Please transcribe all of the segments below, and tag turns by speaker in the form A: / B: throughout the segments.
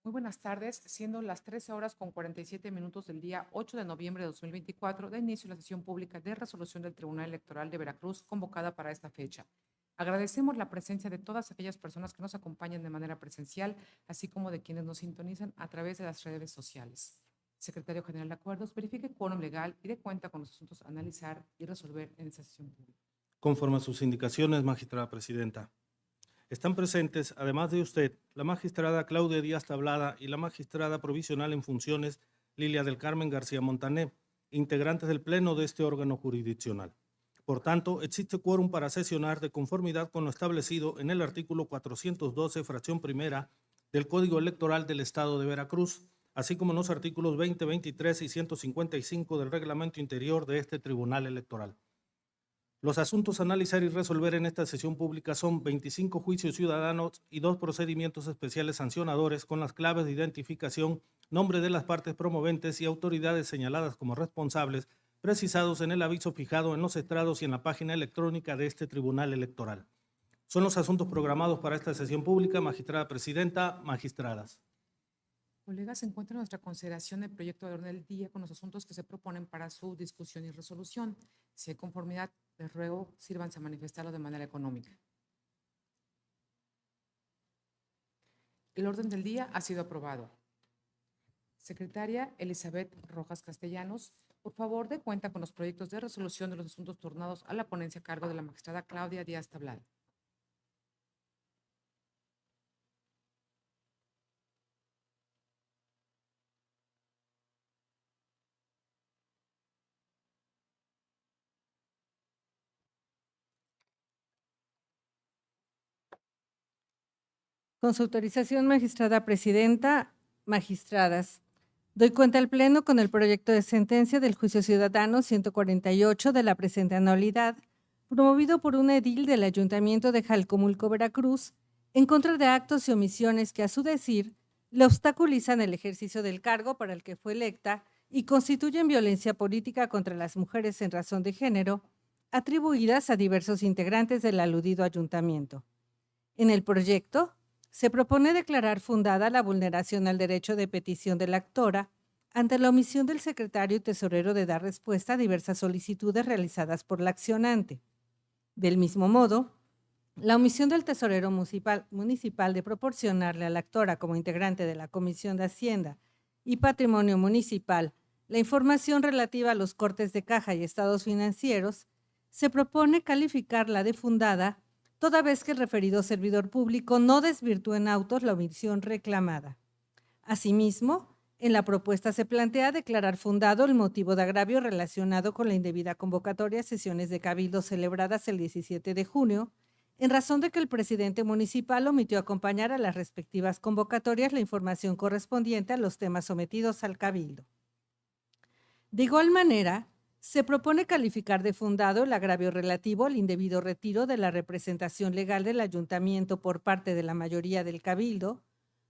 A: Muy buenas tardes, siendo las 13 horas con 47 minutos del día 8 de noviembre de 2024, da inicio la sesión pública de resolución del Tribunal Electoral de Veracruz convocada para esta fecha. Agradecemos la presencia de todas aquellas personas que nos acompañan de manera presencial, así como de quienes nos sintonizan a través de las redes sociales. Secretario General de Acuerdos, verifique quórum legal y dé cuenta con los asuntos a analizar y resolver en esta sesión pública.
B: Conforme a sus indicaciones, magistrada presidenta. Están presentes, además de usted, la magistrada Claudia Díaz Tablada y la magistrada provisional en funciones Lilia del Carmen García Montané, integrantes del Pleno de este órgano jurisdiccional. Por tanto, existe quórum para sesionar de conformidad con lo establecido en el artículo 412, fracción primera del Código Electoral del Estado de Veracruz, así como en los artículos 20, 23 y 155 del Reglamento Interior de este Tribunal Electoral. Los asuntos a analizar y resolver en esta sesión pública son 25 juicios ciudadanos y 2 procedimientos especiales sancionadores con las claves de identificación, nombre de las partes promoventes y autoridades señaladas como responsables, precisados en el aviso fijado en los estrados y en la página electrónica de este Tribunal Electoral. Son los asuntos programados para esta sesión pública. Magistrada presidenta, magistradas.
A: Colegas, se encuentra en nuestra consideración el proyecto de orden del día con los asuntos que se proponen para su discusión y resolución. Si hay conformidad, les ruego sírvanse a manifestarlo de manera económica. El orden del día ha sido aprobado. Secretaria Elizabeth Rojas Castellanos, por favor, dé cuenta con los proyectos de resolución de los asuntos turnados a la ponencia a cargo de la magistrada Claudia Díaz Tablada.
C: Con su autorización, magistrada presidenta, magistradas, doy cuenta al Pleno con el proyecto de sentencia del juicio ciudadano 148 de la presente anualidad, promovido por un edil del Ayuntamiento de Jalcomulco, Veracruz, en contra de actos y omisiones que, a su decir, le obstaculizan el ejercicio del cargo para el que fue electa y constituyen violencia política contra las mujeres en razón de género, atribuidas a diversos integrantes del aludido ayuntamiento. En el proyecto, se propone declarar fundada la vulneración al derecho de petición de la actora ante la omisión del secretario y tesorero de dar respuesta a diversas solicitudes realizadas por la accionante. Del mismo modo, la omisión del tesorero municipal de proporcionarle a la actora como integrante de la Comisión de Hacienda y Patrimonio Municipal la información relativa a los cortes de caja y estados financieros, se propone calificarla de fundada toda vez que el referido servidor público no desvirtúe en autos la omisión reclamada. Asimismo, en la propuesta se plantea declarar fundado el motivo de agravio relacionado con la indebida convocatoria a sesiones de cabildo celebradas el 17 de junio, en razón de que el presidente municipal omitió acompañar a las respectivas convocatorias la información correspondiente a los temas sometidos al cabildo. De igual manera, se propone calificar de fundado el agravio relativo al indebido retiro de la representación legal del ayuntamiento por parte de la mayoría del cabildo,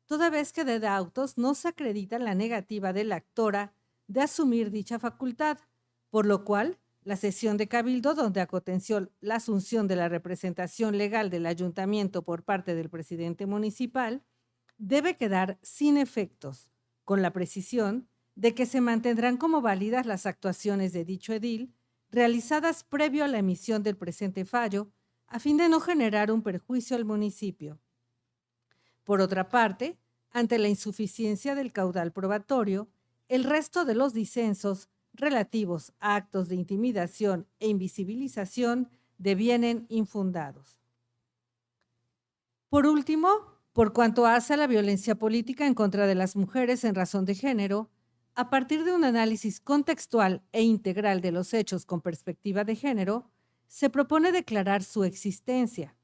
C: toda vez que de autos no se acredita la negativa de la actora de asumir dicha facultad, por lo cual la sesión de cabildo donde aconteció la asunción de la representación legal del ayuntamiento por parte del presidente municipal debe quedar sin efectos, con la precisión de que se mantendrán como válidas las actuaciones de dicho edil realizadas previo a la emisión del presente fallo, a fin de no generar un perjuicio al municipio. Por otra parte, ante la insuficiencia del caudal probatorio, el resto de los disensos relativos a actos de intimidación e invisibilización devienen infundados. Por último, por cuanto hace a la violencia política en contra de las mujeres en razón de género, a partir de un análisis contextual e integral de los hechos con perspectiva de género, se propone declarar su existencia,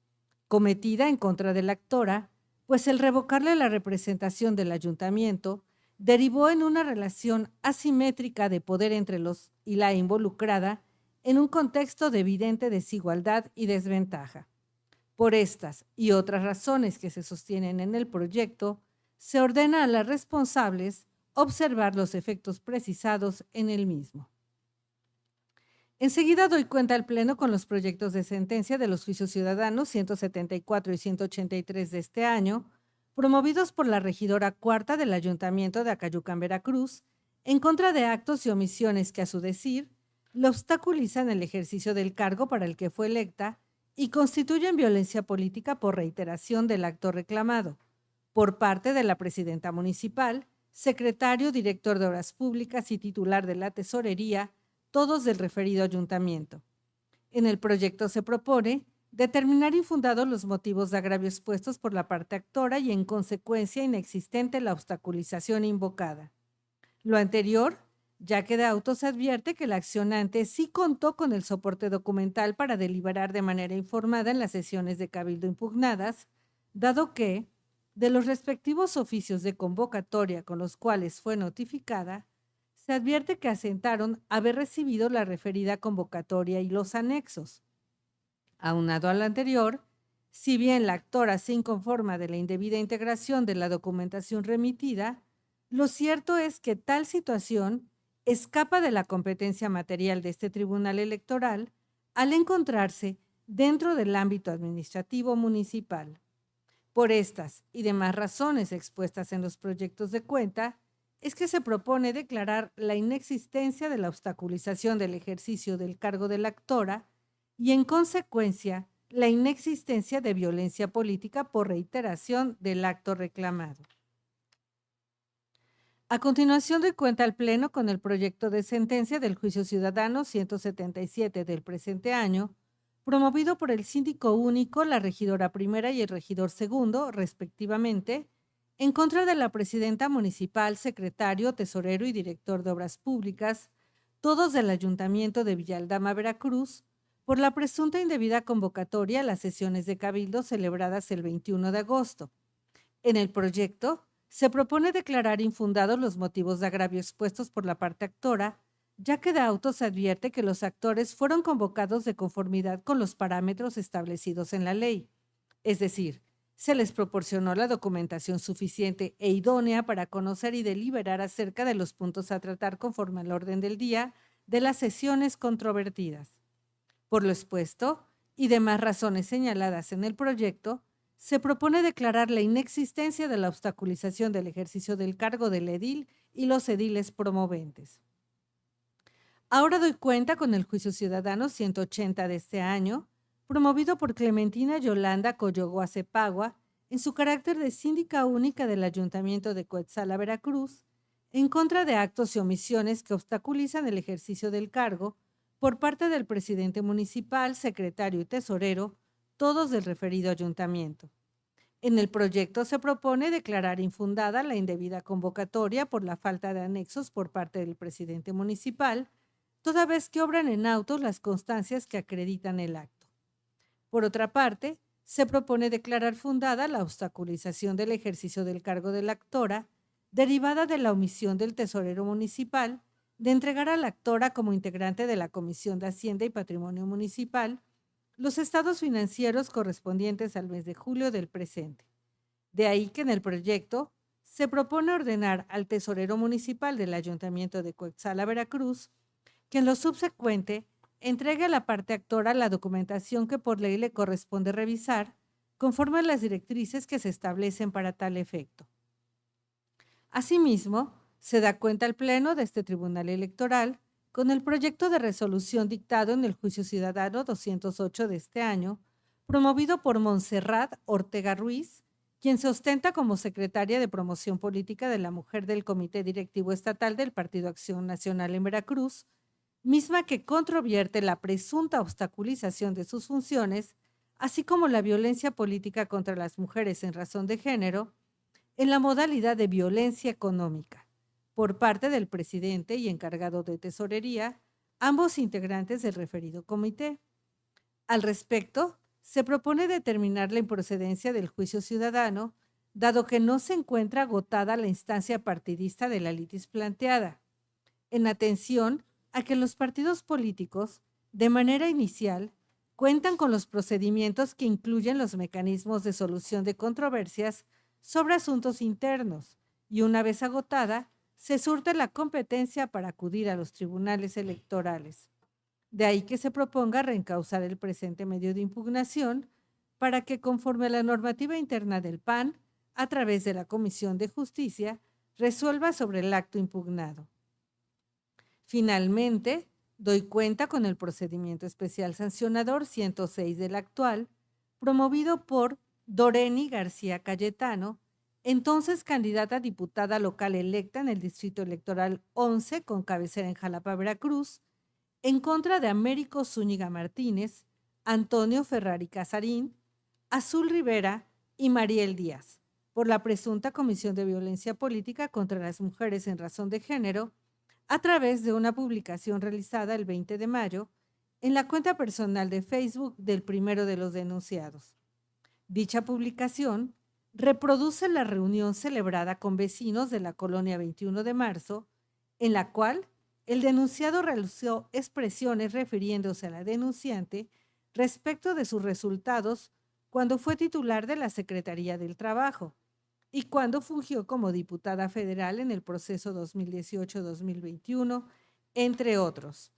C: cometida en contra de la actora, pues el revocarle la representación del ayuntamiento derivó en una relación asimétrica de poder entre los y la involucrada en un contexto de evidente desigualdad y desventaja. Por estas y otras razones que se sostienen en el proyecto, se ordena a las responsables observar los efectos precisados en el mismo. Enseguida doy cuenta al Pleno con los proyectos de sentencia de los juicios ciudadanos 174 y 183 de este año, promovidos por la regidora cuarta del Ayuntamiento de Acayucan, Veracruz, en contra de actos y omisiones que, a su decir, le obstaculizan el ejercicio del cargo para el que fue electa y constituyen violencia política por reiteración del acto reclamado, por parte de la presidenta municipal, secretario, director de Obras Públicas y titular de la Tesorería, todos del referido ayuntamiento. En el proyecto se propone determinar infundados los motivos de agravio expuestos por la parte actora y, en consecuencia, inexistente la obstaculización invocada. Lo anterior, ya que de auto se advierte que el accionante sí contó con el soporte documental para deliberar de manera informada en las sesiones de cabildo impugnadas, dado que, de los respectivos oficios de convocatoria con los cuales fue notificada, se advierte que asentaron haber recibido la referida convocatoria y los anexos. Aunado al anterior, si bien la actora se inconforma de la indebida integración de la documentación remitida, lo cierto es que tal situación escapa de la competencia material de este tribunal electoral al encontrarse dentro del ámbito administrativo municipal. Por estas y demás razones expuestas en los proyectos de cuenta, es que se propone declarar la inexistencia de la obstaculización del ejercicio del cargo de la actora y, en consecuencia, la inexistencia de violencia política por reiteración del acto reclamado. A continuación doy cuenta al Pleno con el proyecto de sentencia del Juicio Ciudadano 177 del presente año, promovido por el síndico único, la regidora primera y el regidor segundo, respectivamente, en contra de la presidenta municipal, secretario, tesorero y director de Obras Públicas, todos del Ayuntamiento de Villaldama, Veracruz, por la presunta indebida convocatoria a las sesiones de cabildo celebradas el 21 de agosto. En el proyecto, se propone declarar infundados los motivos de agravio expuestos por la parte actora, ya que de auto se advierte que los actores fueron convocados de conformidad con los parámetros establecidos en la ley. Es decir, se les proporcionó la documentación suficiente e idónea para conocer y deliberar acerca de los puntos a tratar conforme al orden del día de las sesiones controvertidas. Por lo expuesto, y demás razones señaladas en el proyecto, se propone declarar la inexistencia de la obstaculización del ejercicio del cargo del edil y los ediles promoventes. Ahora doy cuenta con el Juicio Ciudadano 180 de este año, promovido por Clementina Yolanda Coyogoa Cepagua, en su carácter de síndica única del Ayuntamiento de Coetzala, Veracruz, en contra de actos y omisiones que obstaculizan el ejercicio del cargo por parte del presidente municipal, secretario y tesorero, todos del referido ayuntamiento. En el proyecto se propone declarar infundada la indebida convocatoria por la falta de anexos por parte del presidente municipal, toda vez que obran en autos las constancias que acreditan el acto. Por otra parte, se propone declarar fundada la obstaculización del ejercicio del cargo de la actora, derivada de la omisión del tesorero municipal de entregar a la actora como integrante de la Comisión de Hacienda y Patrimonio Municipal los estados financieros correspondientes al mes de julio del presente. De ahí que en el proyecto se propone ordenar al tesorero municipal del Ayuntamiento de Coetzala, Veracruz, que en lo subsecuente entregue a la parte actora la documentación que por ley le corresponde revisar, conforme a las directrices que se establecen para tal efecto. Asimismo, se da cuenta al Pleno de este Tribunal Electoral con el proyecto de resolución dictado en el Juicio Ciudadano 208 de este año, promovido por Montserrat Ortega Ruiz, quien se ostenta como secretaria de Promoción Política de la Mujer del Comité Directivo Estatal del Partido Acción Nacional en Veracruz, misma que controvierte la presunta obstaculización de sus funciones, así como la violencia política contra las mujeres en razón de género, en la modalidad de violencia económica, por parte del presidente y encargado de tesorería, ambos integrantes del referido comité. Al respecto, se propone determinar la improcedencia del juicio ciudadano, dado que no se encuentra agotada la instancia partidista de la litis planteada, en atención a que los partidos políticos, de manera inicial, cuentan con los procedimientos que incluyen los mecanismos de solución de controversias sobre asuntos internos y, una vez agotada, se surte la competencia para acudir a los tribunales electorales. De ahí que se proponga reencauzar el presente medio de impugnación para que, conforme a la normativa interna del PAN, a través de la Comisión de Justicia, resuelva sobre el acto impugnado. Finalmente, doy cuenta con el procedimiento especial sancionador 106 del actual, promovido por Doreni García Cayetano, entonces candidata a diputada local electa en el Distrito Electoral 11 con cabecera en Jalapa, Veracruz, en contra de Américo Zúñiga Martínez, Antonio Ferrari Casarín, Azul Rivera y Mariel Díaz, por la presunta comisión de violencia política contra las mujeres en razón de género, a través de una publicación realizada el 20 de mayo en la cuenta personal de Facebook del primero de los denunciados. Dicha publicación reproduce la reunión celebrada con vecinos de la colonia 21 de marzo, en la cual el denunciado realizó expresiones refiriéndose a la denunciante respecto de sus resultados cuando fue titular de la Secretaría del Trabajo y cuando fungió como diputada federal en el proceso 2018-2021, entre otros.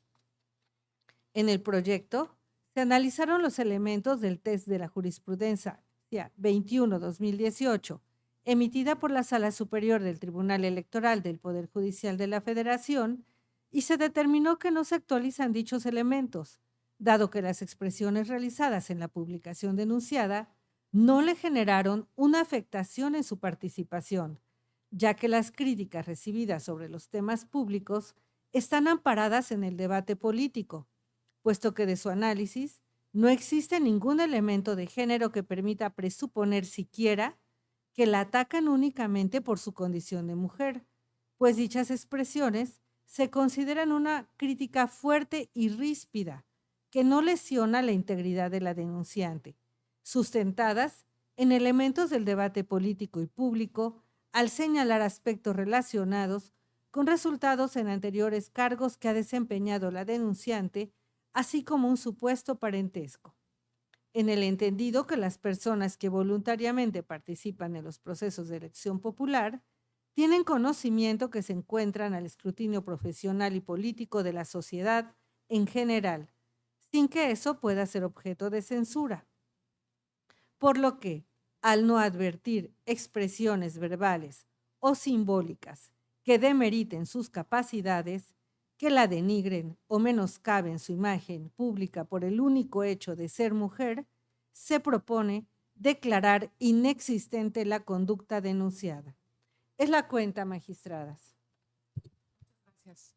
C: En el proyecto se analizaron los elementos del test de la jurisprudencia 21-2018, emitida por la Sala Superior del Tribunal Electoral del Poder Judicial de la Federación, y se determinó que no se actualizan dichos elementos, dado que las expresiones realizadas en la publicación denunciada no le generaron una afectación en su participación, ya que las críticas recibidas sobre los temas públicos están amparadas en el debate político, puesto que de su análisis no existe ningún elemento de género que permita presuponer siquiera que la atacan únicamente por su condición de mujer, pues dichas expresiones se consideran una crítica fuerte y ríspida que no lesiona la integridad de la denunciante, sustentadas en elementos del debate político y público al señalar aspectos relacionados con resultados en anteriores cargos que ha desempeñado la denunciante, así como un supuesto parentesco. En el entendido que las personas que voluntariamente participan en los procesos de elección popular tienen conocimiento que se encuentran al escrutinio profesional y político de la sociedad en general, sin que eso pueda ser objeto de censura. Por lo que, al no advertir expresiones verbales o simbólicas que demeriten sus capacidades, que la denigren o menoscaben su imagen pública por el único hecho de ser mujer, se propone declarar inexistente la conducta denunciada. Es la cuenta, magistradas.
A: Gracias.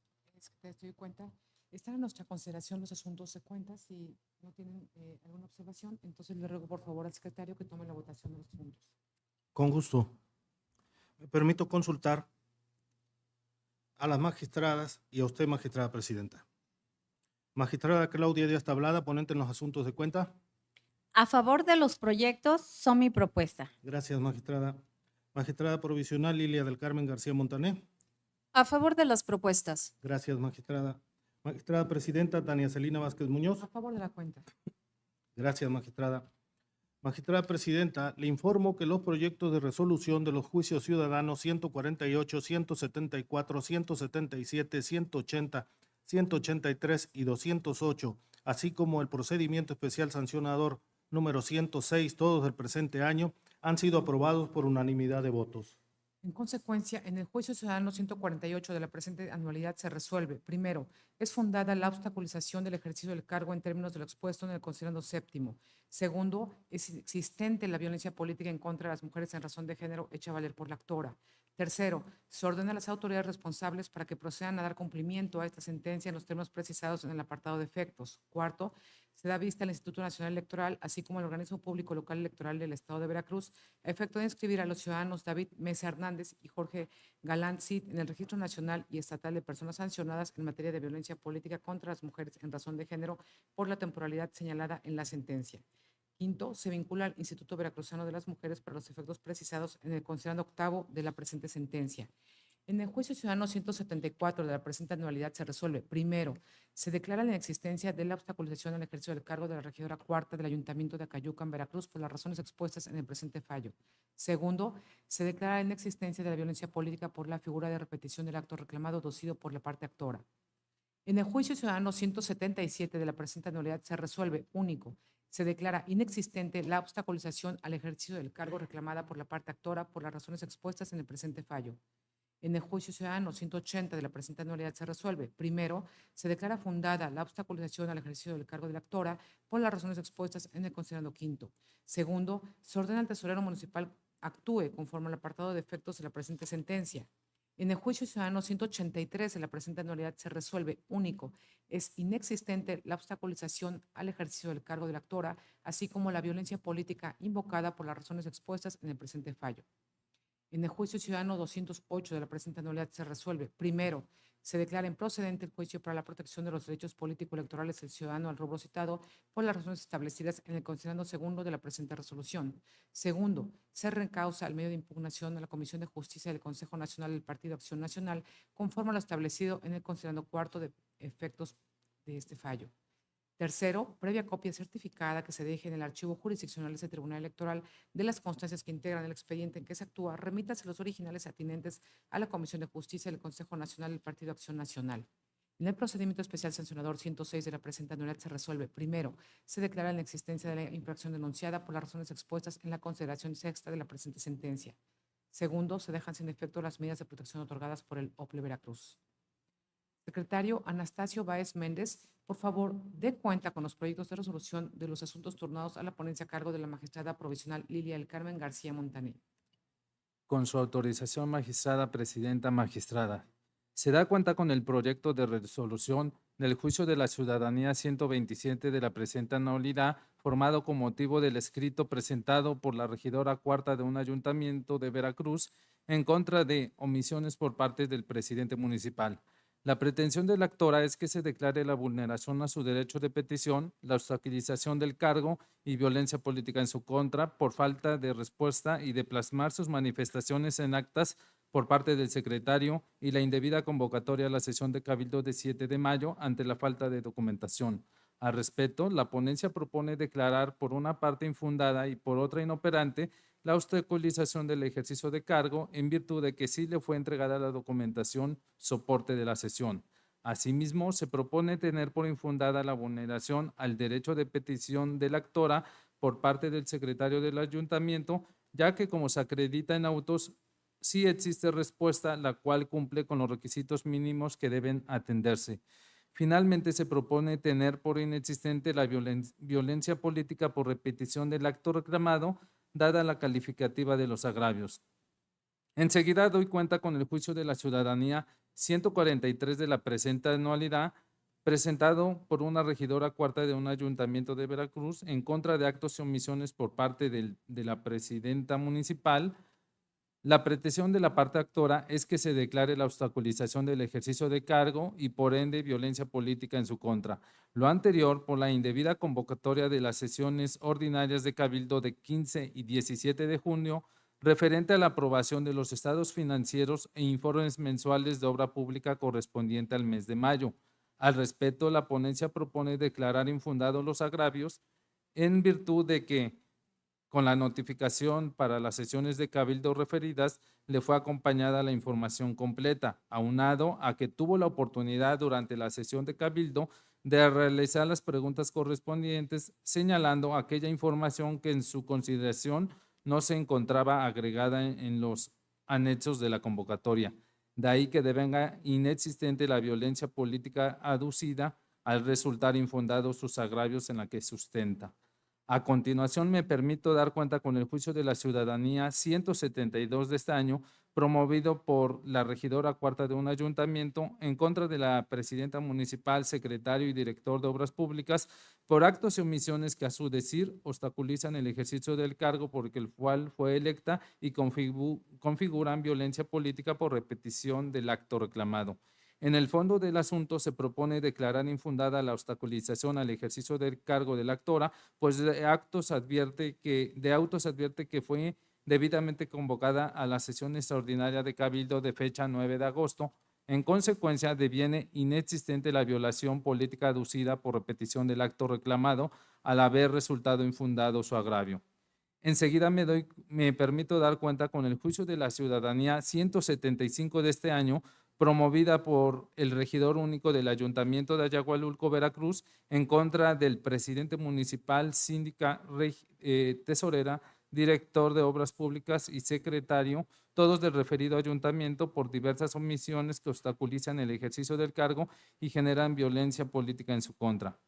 A: Te doy cuenta. Están en nuestra consideración los asuntos de cuentas. Si no tienen alguna observación, entonces le ruego por favor al secretario que tome la votación de los puntos.
B: Con gusto. Me permito consultar a las magistradas y a usted, magistrada presidenta. Magistrada Claudia Díaz Tablada, ponente en los asuntos de cuenta.
D: A favor de los proyectos son mi propuesta.
B: Gracias, magistrada. Magistrada provisional Lilia del Carmen García Montané.
E: A favor de las propuestas.
B: Gracias, magistrada. Magistrada presidenta Tania Celina Vázquez Muñoz.
A: A favor de la cuenta.
B: Gracias, magistrada. Magistrada presidenta, le informo que los proyectos de resolución de los juicios ciudadanos 148, 174, 177, 180, 183 y 208, así como el procedimiento especial sancionador número 106, todos del presente año, han sido aprobados por unanimidad de votos.
A: En consecuencia, en el juicio ciudadano 148 de la presente anualidad se resuelve, primero, es fundada la obstaculización del ejercicio del cargo en términos de lo expuesto en el considerando séptimo. Segundo, es existente la violencia política en contra de las mujeres en razón de género hecha valer por la actora. Tercero, se ordena a las autoridades responsables para que procedan a dar cumplimiento a esta sentencia en los términos precisados en el apartado de efectos. Cuarto, se da vista al Instituto Nacional Electoral, así como al Organismo Público Local Electoral del Estado de Veracruz, a efecto de inscribir a los ciudadanos David Mesa Hernández y Jorge Galán Cid en el Registro Nacional y Estatal de Personas Sancionadas en materia de violencia política contra las mujeres en razón de género por la temporalidad señalada en la sentencia. Quinto, se vincula al Instituto Veracruzano de las Mujeres para los efectos precisados en el considerando octavo de la presente sentencia. En el juicio ciudadano 174 de la presente anualidad se resuelve, primero, se declara la inexistencia de la obstaculización al ejercicio del cargo de la regidora cuarta del Ayuntamiento de Acayucan, Veracruz, por las razones expuestas en el presente fallo. Segundo, se declara la inexistencia de la violencia política por la figura de repetición del acto reclamado docido por la parte actora. En el juicio ciudadano 177 de la presente anualidad se resuelve, único, se declara inexistente la obstaculización al ejercicio del cargo reclamada por la parte actora por las razones expuestas en el presente fallo. En el juicio ciudadano 180 de la presente anualidad se resuelve. Primero, se declara fundada la obstaculización al ejercicio del cargo de la actora por las razones expuestas en el considerando quinto. Segundo, se ordena al tesorero municipal actúe conforme al apartado de efectos de la presente sentencia. En el juicio ciudadano 183 de la presente anualidad se resuelve único. Es inexistente la obstaculización al ejercicio del cargo de la actora, así como la violencia política invocada por las razones expuestas en el presente fallo. En el juicio ciudadano 208 de la presente anualidad se resuelve. Primero, se declara improcedente el juicio para la protección de los derechos político-electorales del ciudadano al rubro citado por las razones establecidas en el considerando segundo de la presente resolución. Segundo, se reencausa el medio de impugnación a la Comisión de Justicia del Consejo Nacional del Partido Acción Nacional conforme a lo establecido en el considerando cuarto de efectos de este fallo. Tercero, previa copia certificada que se deje en el archivo jurisdiccional de ese Tribunal Electoral de las constancias que integran el expediente en que se actúa, remítase los originales atinentes a la Comisión de Justicia del Consejo Nacional del Partido Acción Nacional. En el procedimiento especial sancionador 106 de la presente anualidad se resuelve. Primero, se declara la existencia de la infracción denunciada por las razones expuestas en la consideración sexta de la presente sentencia. Segundo, se dejan sin efecto las medidas de protección otorgadas por el OPLE Veracruz. Secretario Anastasio Báez Méndez, por favor, dé cuenta con los proyectos de resolución de los asuntos turnados a la ponencia a cargo de la magistrada provisional Lilia del Carmen García Montané.
F: Con su autorización, magistrada presidenta, magistrada. Se da cuenta con el proyecto de resolución del Juicio de la Ciudadanía 127 de la presente anualidad, formado con motivo del escrito presentado por la regidora cuarta de un ayuntamiento de Veracruz en contra de omisiones por parte del presidente municipal. La pretensión de la actora es que se declare la vulneración a su derecho de petición, la obstaculización del cargo y violencia política en su contra por falta de respuesta y de plasmar sus manifestaciones en actas por parte del secretario y la indebida convocatoria a la sesión de cabildo de 7 de mayo ante la falta de documentación. Al respecto, la ponencia propone declarar por una parte infundada y por otra inoperante la obstaculización del ejercicio de cargo en virtud de que sí le fue entregada la documentación soporte de la sesión. Asimismo, se propone tener por infundada la vulneración al derecho de petición de la actora por parte del secretario del ayuntamiento, ya que como se acredita en autos, sí existe respuesta la cual cumple con los requisitos mínimos que deben atenderse. Finalmente, se propone tener por inexistente la violencia política por repetición del acto reclamado, dada la calificativa de los agravios. Enseguida doy cuenta con el Juicio de la Ciudadanía 143 de la presente anualidad, presentado por una regidora cuarta de un ayuntamiento de Veracruz en contra de actos y omisiones por parte de la presidenta municipal. La pretensión de la parte actora es que se declare la obstaculización del ejercicio de cargo y por ende violencia política en su contra. Lo anterior por la indebida convocatoria de las sesiones ordinarias de cabildo de 15 y 17 de junio referente a la aprobación de los estados financieros e informes mensuales de obra pública correspondiente al mes de mayo. Al respecto, la ponencia propone declarar infundados los agravios en virtud de que con la notificación para las sesiones de cabildo referidas, le fue acompañada la información completa, aunado a que tuvo la oportunidad durante la sesión de cabildo de realizar las preguntas correspondientes, señalando aquella información que en su consideración no se encontraba agregada en los anexos de la convocatoria. De ahí que devenga inexistente la violencia política aducida al resultar infundados sus agravios en la que sustenta. A continuación, me permito dar cuenta con el Juicio de la Ciudadanía 172 de este año, promovido por la regidora cuarta de un ayuntamiento en contra de la presidenta municipal, secretario y director de Obras Públicas por actos y omisiones que a su decir obstaculizan el ejercicio del cargo por el cual fue electa y configuran violencia política por repetición del acto reclamado. En el fondo del asunto se propone declarar infundada la obstaculización al ejercicio del cargo de la actora, pues de autos advierte que fue debidamente convocada a la sesión extraordinaria de cabildo de fecha 9 de agosto. En consecuencia, deviene inexistente la violación política aducida por repetición del acto reclamado al haber resultado infundado su agravio. Enseguida me permito dar cuenta con el Juicio de la Ciudadanía 175 de este año, promovida por el regidor único del Ayuntamiento de Ayagualulco, Veracruz, en contra del presidente municipal, síndica, tesorera, director de obras públicas y secretario, todos del referido ayuntamiento, por diversas omisiones que obstaculizan el ejercicio del cargo y generan violencia política en su contra.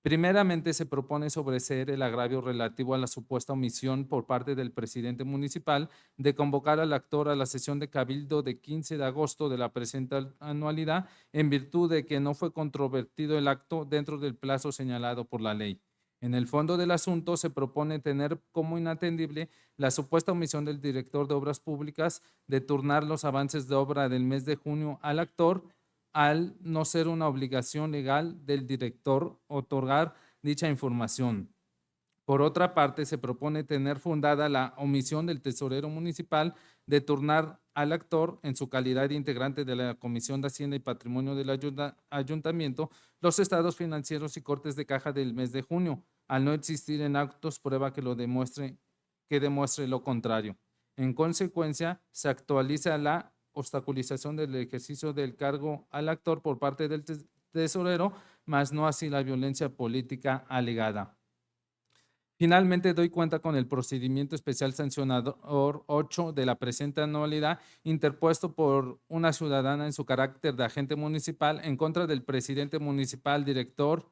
F: Primeramente, se propone sobreseer el agravio relativo a la supuesta omisión por parte del presidente municipal de convocar al actor a la sesión de cabildo de 15 de agosto de la presente anualidad, en virtud de que no fue controvertido el acto dentro del plazo señalado por la ley. En el fondo del asunto, se propone tener como inatendible la supuesta omisión del director de obras públicas de turnar los avances de obra del mes de junio al actor, al no ser una obligación legal del director otorgar dicha información. Por otra parte, se propone tener fundada la omisión del tesorero municipal de turnar al actor, en su calidad de integrante de la Comisión de Hacienda y Patrimonio del Ayuntamiento, los estados financieros y cortes de caja del mes de junio, al no existir en actos prueba que demuestre lo contrario. En consecuencia, se actualiza la obstaculización del ejercicio del cargo al actor por parte del tesorero, mas no así la violencia política alegada. Finalmente, doy cuenta con el procedimiento especial sancionador 8 de la presente anualidad, interpuesto por una ciudadana en su carácter de agente municipal en contra del presidente municipal, director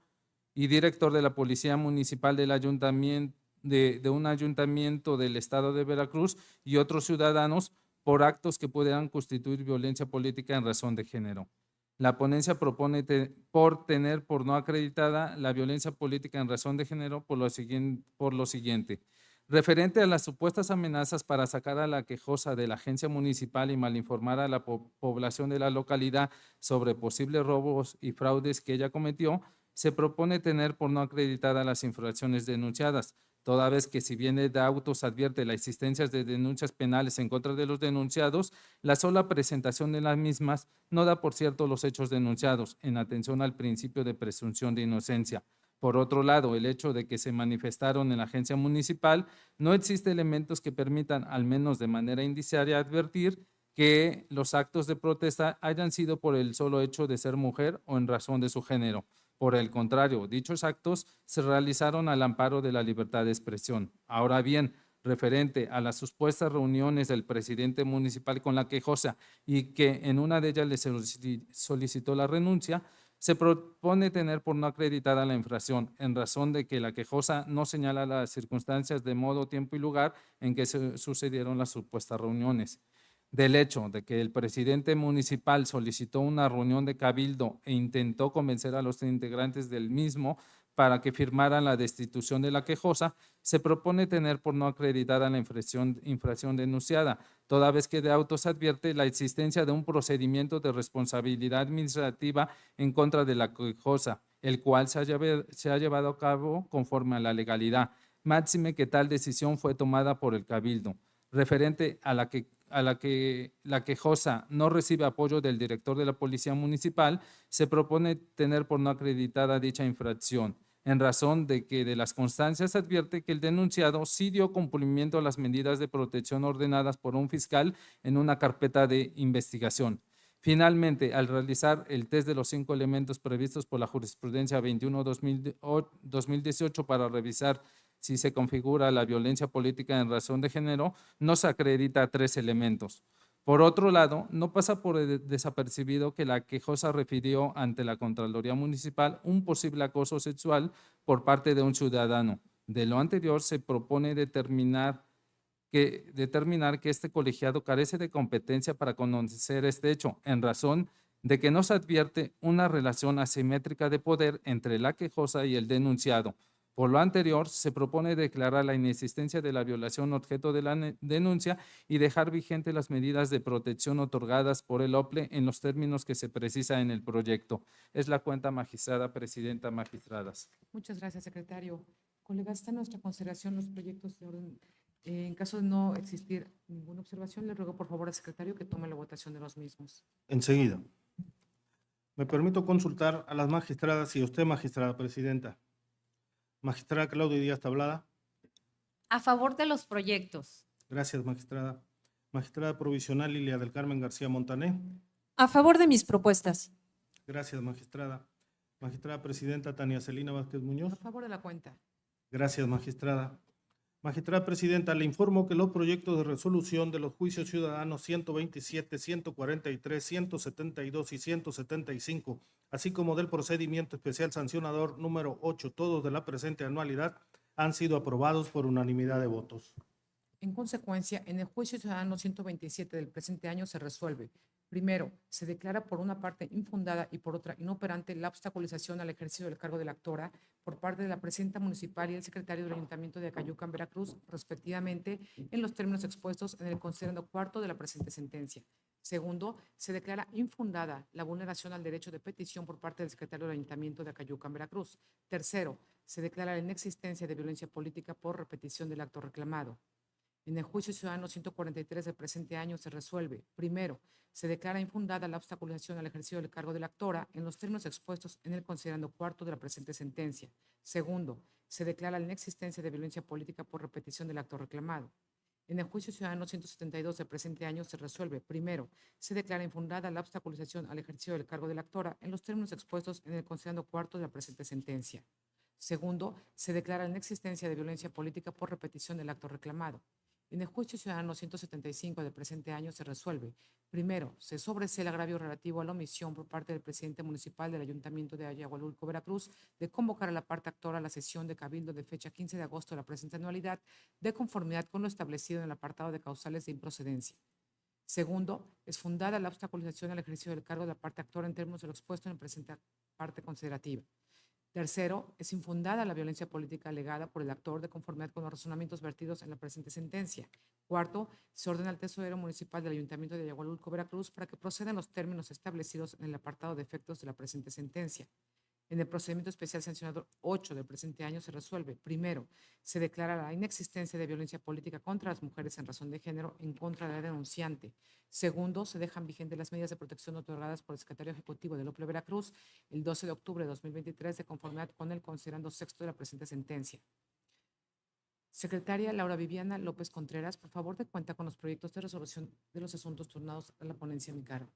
F: y director de la Policía Municipal del Ayuntamiento, de un ayuntamiento del estado de Veracruz, y otros ciudadanos, por actos que pudieran constituir violencia política en razón de género. La ponencia propone tener por no acreditada la violencia política en razón de género por lo siguiente. Referente a las supuestas amenazas para sacar a la quejosa de la agencia municipal y malinformar a la población de la localidad sobre posibles robos y fraudes que ella cometió, se propone tener por no acreditada las infracciones denunciadas, toda vez que, si bien de autos advierte la existencia de denuncias penales en contra de los denunciados, la sola presentación de las mismas no da por cierto los hechos denunciados, en atención al principio de presunción de inocencia. Por otro lado, el hecho de que se manifestaron en la agencia municipal, no existe elementos que permitan, al menos de manera indiciaria, advertir que los actos de protesta hayan sido por el solo hecho de ser mujer o en razón de su género. Por el contrario, dichos actos se realizaron al amparo de la libertad de expresión. Ahora bien, referente a las supuestas reuniones del presidente municipal con la quejosa y que en una de ellas le solicitó la renuncia, se propone tener por no acreditada la infracción, en razón de que la quejosa no señala las circunstancias de modo, tiempo y lugar en que se sucedieron las supuestas reuniones. Del hecho de que el presidente municipal solicitó una reunión de cabildo e intentó convencer a los integrantes del mismo para que firmaran la destitución de la quejosa, se propone tener por no acreditada la infracción denunciada, toda vez que de autos advierte la existencia de un procedimiento de responsabilidad administrativa en contra de la quejosa, el cual se ha llevado a cabo conforme a la legalidad, máxime que tal decisión fue tomada por el cabildo. Referente a la que la quejosa no recibe apoyo del director de la Policía Municipal, se propone tener por no acreditada dicha infracción, en razón de que de las constancias advierte que el denunciado sí dio cumplimiento a las medidas de protección ordenadas por un fiscal en una carpeta de investigación. Finalmente, al realizar el test de los 5 elementos previstos por la jurisprudencia 21-2018 para revisar si se configura la violencia política en razón de género, no se acredita 3 elementos. Por otro lado, no pasa por desapercibido que la quejosa refirió ante la Contraloría Municipal un posible acoso sexual por parte de un ciudadano. De lo anterior, se propone determinar que este colegiado carece de competencia para conocer este hecho, en razón de que no se advierte una relación asimétrica de poder entre la quejosa y el denunciado. Por lo anterior, se propone declarar la inexistencia de la violación objeto de la denuncia y dejar vigente las medidas de protección otorgadas por el OPLE en los términos que se precisa en el proyecto. Es la cuenta, magistrada presidenta, magistradas.
A: Muchas gracias, secretario. Colegas, está a nuestra consideración los proyectos de orden. En caso de no existir ninguna observación, le ruego por favor al secretario que tome la votación de los mismos.
B: Enseguida. Me permito consultar a las magistradas y a usted, magistrada presidenta. Magistrada Claudia Díaz Tablada.
D: A favor de los proyectos.
B: Gracias, magistrada. Magistrada provisional Lilia del Carmen García Montané.
E: A favor de mis propuestas.
B: Gracias, magistrada. Magistrada presidenta Tania Celina Vázquez Muñoz.
A: A favor de la cuenta.
B: Gracias, magistrada. Magistrada presidenta, le informo que los proyectos de resolución de los juicios ciudadanos 127, 143, 172 y 175, así como del procedimiento especial sancionador número 8, todos de la presente anualidad, han sido aprobados por unanimidad de votos.
A: En consecuencia, en el juicio ciudadano 127 del presente año se resuelve. Primero, se declara por una parte infundada y por otra inoperante la obstaculización al ejercicio del cargo de la actora por parte de la presidenta municipal y el secretario del Ayuntamiento de Acayucan, Veracruz, respectivamente, en los términos expuestos en el considerando cuarto de la presente sentencia. Segundo, se declara infundada la vulneración al derecho de petición por parte del secretario del Ayuntamiento de Acayucan, Veracruz. Tercero, se declara la inexistencia de violencia política por repetición del acto reclamado. En el juicio ciudadano 143 del presente año se resuelve. Primero, se declara infundada la obstaculización al ejercicio del cargo de la actora en los términos expuestos en el considerando cuarto de la presente sentencia. Segundo, se declara la inexistencia de violencia política por repetición del acto reclamado. En el juicio ciudadano 172 del presente año se resuelve. Primero, se declara infundada la obstaculización al ejercicio del cargo de la actora en los términos expuestos en el considerando cuarto de la presente sentencia. Segundo, se declara la inexistencia de violencia política por repetición del acto reclamado. En el juicio ciudadano 175 del presente año se resuelve. Primero, se sobresee el agravio relativo a la omisión por parte del presidente municipal del Ayuntamiento de Ayahualulco, Veracruz, de convocar a la parte actora a la sesión de cabildo de fecha 15 de agosto de la presente anualidad, de conformidad con lo establecido en el apartado de causales de improcedencia. Segundo, es fundada la obstaculización al ejercicio del cargo de la parte actora en términos de lo expuesto en la presente parte considerativa. Tercero, es infundada la violencia política alegada por el actor de conformidad con los razonamientos vertidos en la presente sentencia. Cuarto, se ordena al tesorero municipal del Ayuntamiento de Ayahualulco, Veracruz, para que procedan los términos establecidos en el apartado de efectos de la presente sentencia. En el procedimiento especial sancionador 8 del presente año se resuelve. Primero, se declara la inexistencia de violencia política contra las mujeres en razón de género en contra de la denunciante. Segundo, se dejan vigentes las medidas de protección otorgadas por el secretario ejecutivo del OPLE Veracruz el 12 de octubre de 2023 de conformidad con el considerando sexto de la presente sentencia. Secretaria Laura Viviana López Contreras, por favor, de cuenta con los proyectos de resolución de los asuntos turnados a la ponencia a mi cargo.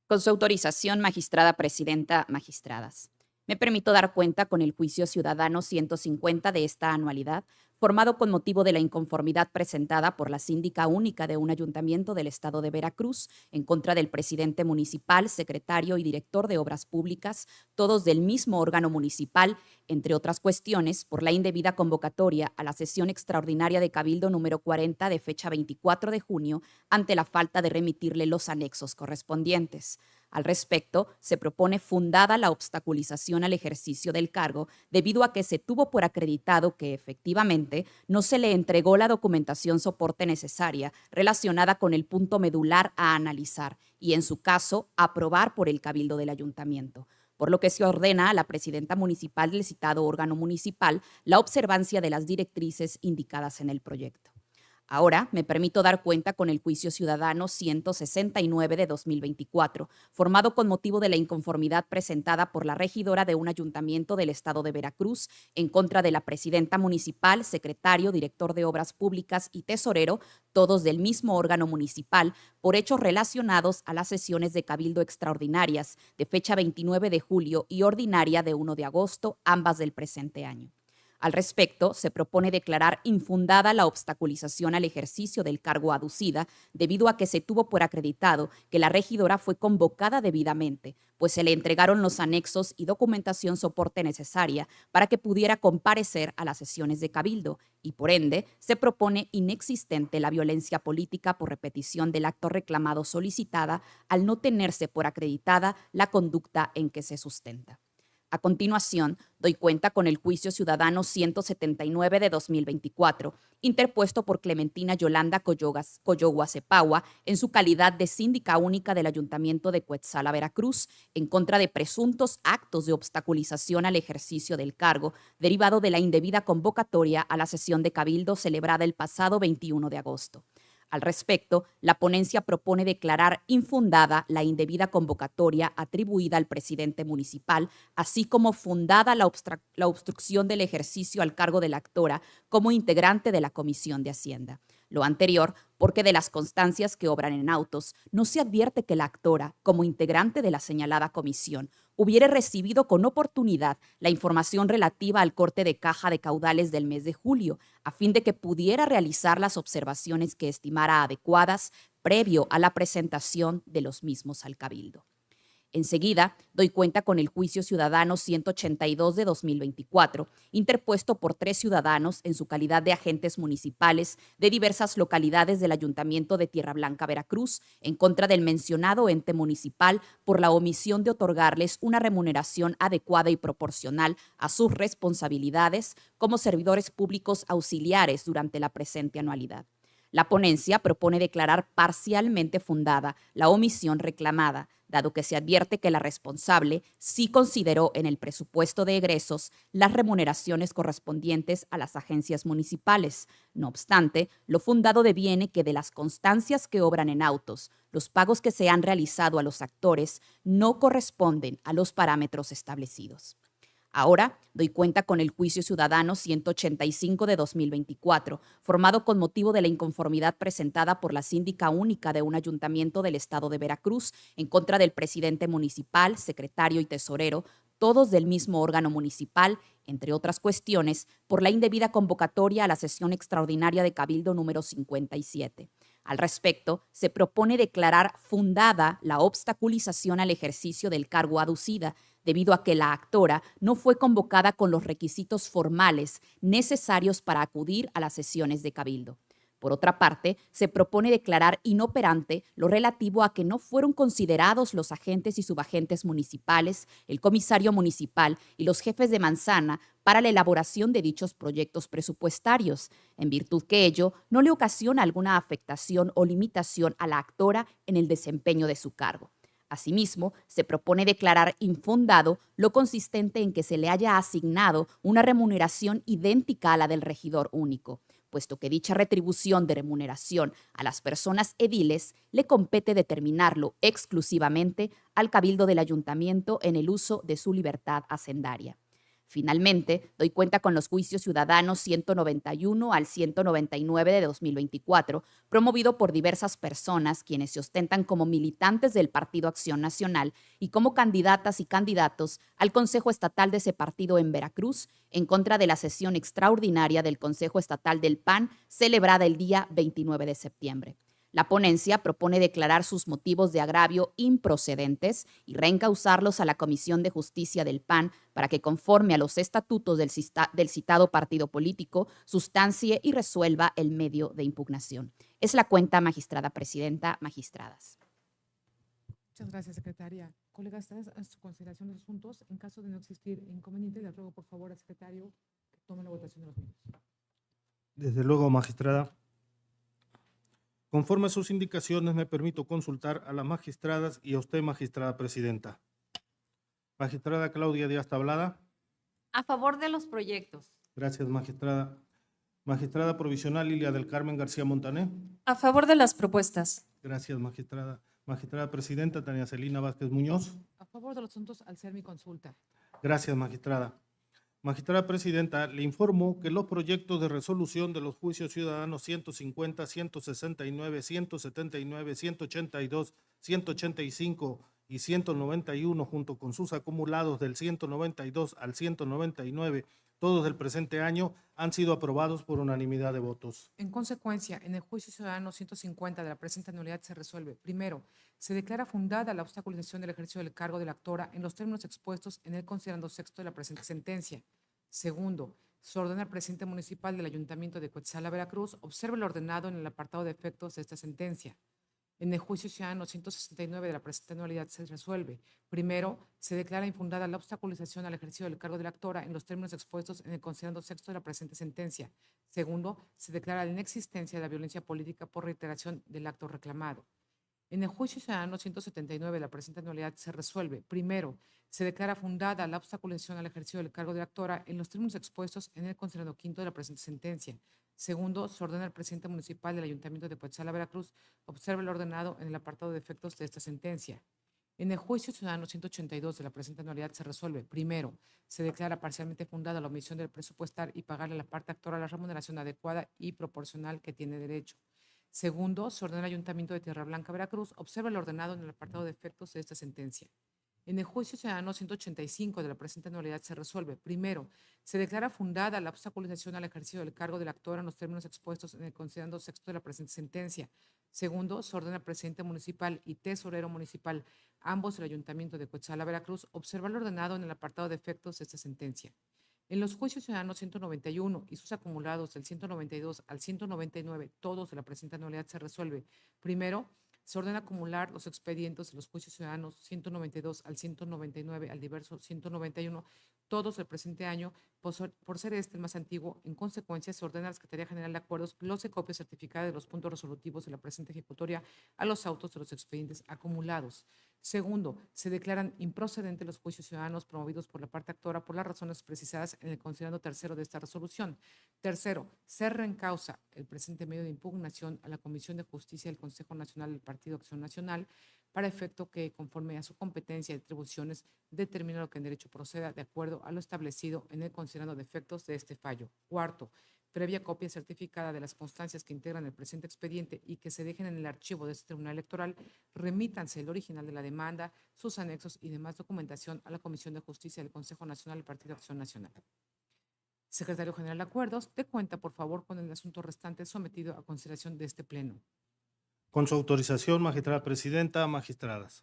G: Con su autorización, magistrada presidenta, magistradas. Me permito dar cuenta con el juicio ciudadano 150 de esta anualidad, formado con motivo de la inconformidad presentada por la síndica única de un ayuntamiento del estado de Veracruz en contra del presidente municipal, secretario y director de obras públicas, todos del mismo órgano municipal, entre otras cuestiones, por la indebida convocatoria a la sesión extraordinaria de Cabildo número 40 de fecha 24 de junio ante la falta de remitirle los anexos correspondientes. Al respecto, se propone fundada la obstaculización al ejercicio del cargo debido a que se tuvo por acreditado que, efectivamente, no se le entregó la documentación soporte necesaria relacionada con el punto medular a analizar y, en su caso, aprobar por el Cabildo del Ayuntamiento, por lo que se ordena a la presidenta municipal del citado órgano municipal la observancia de las directrices indicadas en el proyecto. Ahora me permito dar cuenta con el juicio ciudadano 169 de 2024, formado con motivo de la inconformidad presentada por la regidora de un ayuntamiento del estado de Veracruz en contra de la presidenta municipal, secretario, director de obras públicas y tesorero, todos del mismo órgano municipal, por hechos relacionados a las sesiones de cabildo extraordinarias de fecha 29 de julio y ordinaria de 1 de agosto, ambas del presente año. Al respecto, se propone declarar infundada la obstaculización al ejercicio del cargo aducida debido a que se tuvo por acreditado que la regidora fue convocada debidamente, pues se le entregaron los anexos y documentación soporte necesaria para que pudiera comparecer a las sesiones de cabildo y, por ende, se propone inexistente la violencia política por repetición del acto reclamado solicitada al no tenerse por acreditada la conducta en que se sustenta. A continuación, doy cuenta con el juicio ciudadano 179 de 2024, interpuesto por Clementina Yolanda Coyogua Cepagua en su calidad de síndica única del Ayuntamiento de Cuetzala, Veracruz, en contra de presuntos actos de obstaculización al ejercicio del cargo, derivado de la indebida convocatoria a la sesión de cabildo celebrada el pasado 21 de agosto. Al respecto, la ponencia propone declarar infundada la indebida convocatoria atribuida al presidente municipal, así como fundada la obstrucción del ejercicio al cargo de la actora como integrante de la Comisión de Hacienda. Lo anterior porque de las constancias que obran en autos no se advierte que la actora, como integrante de la señalada comisión, hubiera recibido con oportunidad la información relativa al corte de caja de caudales del mes de julio, a fin de que pudiera realizar las observaciones que estimara adecuadas previo a la presentación de los mismos al Cabildo. Enseguida, doy cuenta con el juicio ciudadano 182 de 2024, interpuesto por 3 ciudadanos en su calidad de agentes municipales de diversas localidades del Ayuntamiento de Tierra Blanca, Veracruz, en contra del mencionado ente municipal por la omisión de otorgarles una remuneración adecuada y proporcional a sus responsabilidades como servidores públicos auxiliares durante la presente anualidad. La ponencia propone declarar parcialmente fundada la omisión reclamada, dado que se advierte que la responsable sí consideró en el presupuesto de egresos las remuneraciones correspondientes a las agencias municipales. No obstante, lo fundado deviene que de las constancias que obran en autos, los pagos que se han realizado a los actores no corresponden a los parámetros establecidos. Ahora doy cuenta con el juicio ciudadano 185 de 2024, formado con motivo de la inconformidad presentada por la síndica única de un ayuntamiento del estado de Veracruz en contra del presidente municipal, secretario y tesorero, todos del mismo órgano municipal, entre otras cuestiones, por la indebida convocatoria a la sesión extraordinaria de Cabildo número 57. Al respecto, se propone declarar fundada la obstaculización al ejercicio del cargo aducida, debido a que la actora no fue convocada con los requisitos formales necesarios para acudir a las sesiones de Cabildo. Por otra parte, se propone declarar inoperante lo relativo a que no fueron considerados los agentes y subagentes municipales, el comisario municipal y los jefes de manzana para la elaboración de dichos proyectos presupuestarios, en virtud que ello no le ocasiona alguna afectación o limitación a la actora en el desempeño de su cargo. Asimismo, se propone declarar infundado lo consistente en que se le haya asignado una remuneración idéntica a la del regidor único, puesto que dicha retribución de remuneración a las personas ediles le compete determinarlo exclusivamente al Cabildo del Ayuntamiento en el uso de su libertad hacendaria. Finalmente, doy cuenta con los juicios ciudadanos 191 al 199 de 2024, promovido por diversas personas quienes se ostentan como militantes del Partido Acción Nacional y como candidatas y candidatos al Consejo Estatal de ese partido en Veracruz, en contra de la sesión extraordinaria del Consejo Estatal del PAN, celebrada el día 29 de septiembre. La ponencia propone declarar sus motivos de agravio improcedentes y reencauzarlos a la Comisión de Justicia del PAN para que, conforme a los estatutos del citado partido político, sustancie y resuelva el medio de impugnación. Es la cuenta, magistrada presidenta, magistradas.
A: Muchas gracias, secretaria. Colegas, ¿están a su consideración los puntos? En caso de no existir inconveniente, le ruego por favor al secretario que tome la votación de los minutos.
B: Desde luego, magistrada. Conforme a sus indicaciones, me permito consultar a las magistradas y a usted, magistrada presidenta. Magistrada Claudia Díaz Tablada.
D: A favor de los proyectos.
B: Gracias, magistrada. Magistrada provisional Lilia del Carmen García Montané.
E: A favor de las propuestas.
B: Gracias, magistrada. Magistrada presidenta Tania Celina Vázquez Muñoz.
A: A favor de los asuntos al ser mi consulta.
B: Gracias, magistrada. Magistrada presidenta, le informo que los proyectos de resolución de los juicios ciudadanos 150, 169, 179, 182, 185 y 191, junto con sus acumulados del 192 al 199, todos del presente año, han sido aprobados por unanimidad de votos.
A: En consecuencia, en el juicio ciudadano 150 de la presente anualidad se resuelve: primero, se declara fundada la obstaculización del ejercicio del cargo de la actora en los términos expuestos en el considerando sexto de la presente sentencia. Segundo, se ordena al presidente municipal del Ayuntamiento de Coetzala, Veracruz, observe lo ordenado en el apartado de efectos de esta sentencia. En el juicio ciudadano 169 de la presente anualidad se resuelve: primero, se declara infundada la obstaculización al ejercicio del cargo de la actora en los términos expuestos en el considerando sexto de la presente sentencia. Segundo, se declara la inexistencia de la violencia política por reiteración del acto reclamado. En el juicio ciudadano 179 de la presente anualidad se resuelve: primero, se declara fundada la obstaculización al ejercicio del cargo de actora en los términos expuestos en el considerando quinto de la presente sentencia. Segundo, se ordena al presidente municipal del Ayuntamiento de Coetzala, Veracruz, observe lo ordenado en el apartado de efectos de esta sentencia. En el juicio ciudadano 182 de la presente anualidad se resuelve, primero, se declara parcialmente fundada la omisión del presupuestar y pagarle a la parte actora la remuneración adecuada y proporcional que tiene derecho. Segundo, se ordena al Ayuntamiento de Tierra Blanca, Veracruz, observa lo ordenado en el apartado de efectos de esta sentencia. En el juicio ciudadano 185 de la presente anualidad se resuelve, primero, se declara fundada la obstaculización al ejercicio del cargo del actor en los términos expuestos en el considerando sexto de la presente sentencia. Segundo, se ordena al presidente municipal y tesorero municipal, ambos del Ayuntamiento de Coetzalan, Veracruz, observar lo ordenado en el apartado de efectos de esta sentencia. En los juicios ciudadanos 191 y sus acumulados del 192 al 199, todos de la presente anualidad se resuelve. Primero, se ordena acumular los expedientes de los juicios ciudadanos 192 al 199 al diverso 191, todos del presente año, por ser este el más antiguo. En consecuencia, se ordena a la Secretaría General de Acuerdos glose copia certificada de los puntos resolutivos de la presente ejecutoria a los autos de los expedientes acumulados. Segundo, se declaran improcedentes los juicios ciudadanos promovidos por la parte actora por las razones precisadas en el considerando tercero de esta resolución. Tercero, se reencausa el presente medio de impugnación a la Comisión de Justicia del Consejo Nacional del Partido Acción Nacional para efecto que, conforme a su competencia y atribuciones, determine lo que en derecho proceda de acuerdo a lo establecido en el considerando de efectos de este fallo. Cuarto, previa copia certificada de las constancias que integran el presente expediente y que se dejen en el archivo de este Tribunal Electoral, remítanse el original de la demanda, sus anexos y demás documentación a la Comisión de Justicia del Consejo Nacional del Partido Acción Nacional. Secretario General de Acuerdos, dé cuenta, por favor, con el asunto restante sometido a consideración de este Pleno.
B: Con su autorización, magistrada presidenta, magistradas.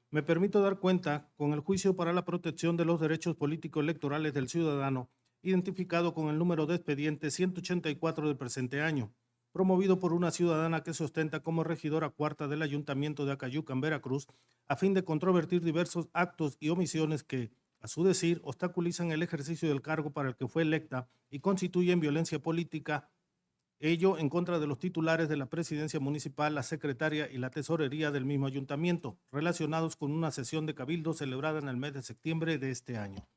B: Me permito dar cuenta con el juicio para la protección de los derechos políticos electorales del ciudadano, identificado con el número de expediente 184 del presente año, promovido por una ciudadana que se ostenta como regidora cuarta del Ayuntamiento de Acayucan, Veracruz, a fin de controvertir diversos actos y omisiones que, a su decir, obstaculizan el ejercicio del cargo para el que fue electa y constituyen violencia política, ello en contra de los titulares de la presidencia municipal, la secretaria y la tesorería del mismo ayuntamiento, relacionados con una sesión de cabildo celebrada en el mes de septiembre de este año.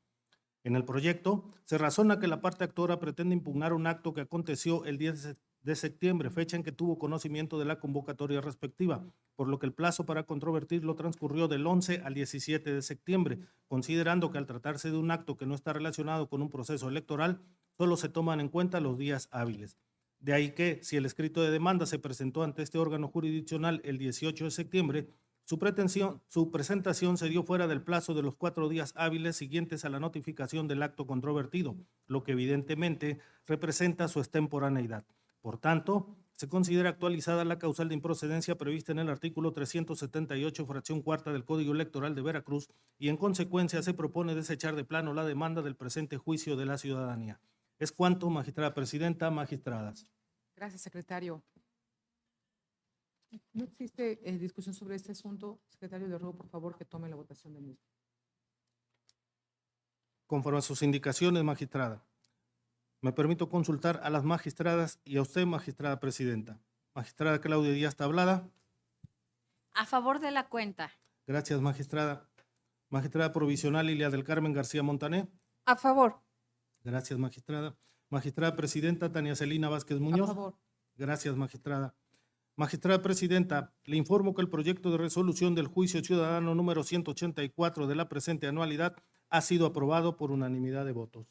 B: En el proyecto se razona que la parte actora pretende impugnar un acto que aconteció el 10 de septiembre, fecha en que tuvo conocimiento de la convocatoria respectiva, por lo que el plazo para controvertirlo transcurrió del 11 al 17 de septiembre, considerando que al tratarse de un acto que no está relacionado con un proceso electoral, solo se toman en cuenta los días hábiles. De ahí que, si el escrito de demanda se presentó ante este órgano jurisdiccional el 18 de septiembre, su presentación se dio fuera del plazo de los 4 días hábiles siguientes a la notificación del acto controvertido, lo que evidentemente representa su extemporaneidad. Por tanto, se considera actualizada la causal de improcedencia prevista en el artículo 378, fracción cuarta del Código Electoral de Veracruz y en consecuencia se propone desechar de plano la demanda del presente juicio de la ciudadanía. Es cuanto, magistrada presidenta, magistradas.
A: Gracias, secretario. No existe discusión sobre este asunto. Secretario, le ruego, por favor, que tome la votación del mismo.
B: Conforme a sus indicaciones, magistrada. Me permito consultar a las magistradas y a usted, magistrada presidenta. Magistrada Claudia Díaz Tablada.
D: A favor de la cuenta.
B: Gracias, magistrada. Magistrada provisional Lilia del Carmen García Montané.
C: A favor.
B: Gracias, magistrada. Magistrada presidenta Tania Celina Vázquez Muñoz.
A: A favor.
B: Gracias, magistrada. Magistrada presidenta, le informo que el proyecto de resolución del juicio ciudadano número 184 de la presente anualidad ha sido aprobado por unanimidad de votos.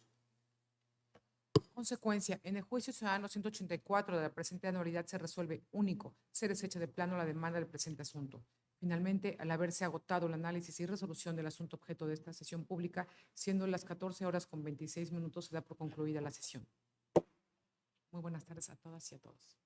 A: Consecuencia, en el juicio ciudadano 184 de la presente anualidad se resuelve único, se desecha de plano la demanda del presente asunto. Finalmente, al haberse agotado el análisis y resolución del asunto objeto de esta sesión pública, siendo las 14:26, se da por concluida la sesión. Muy buenas tardes a todas y a todos.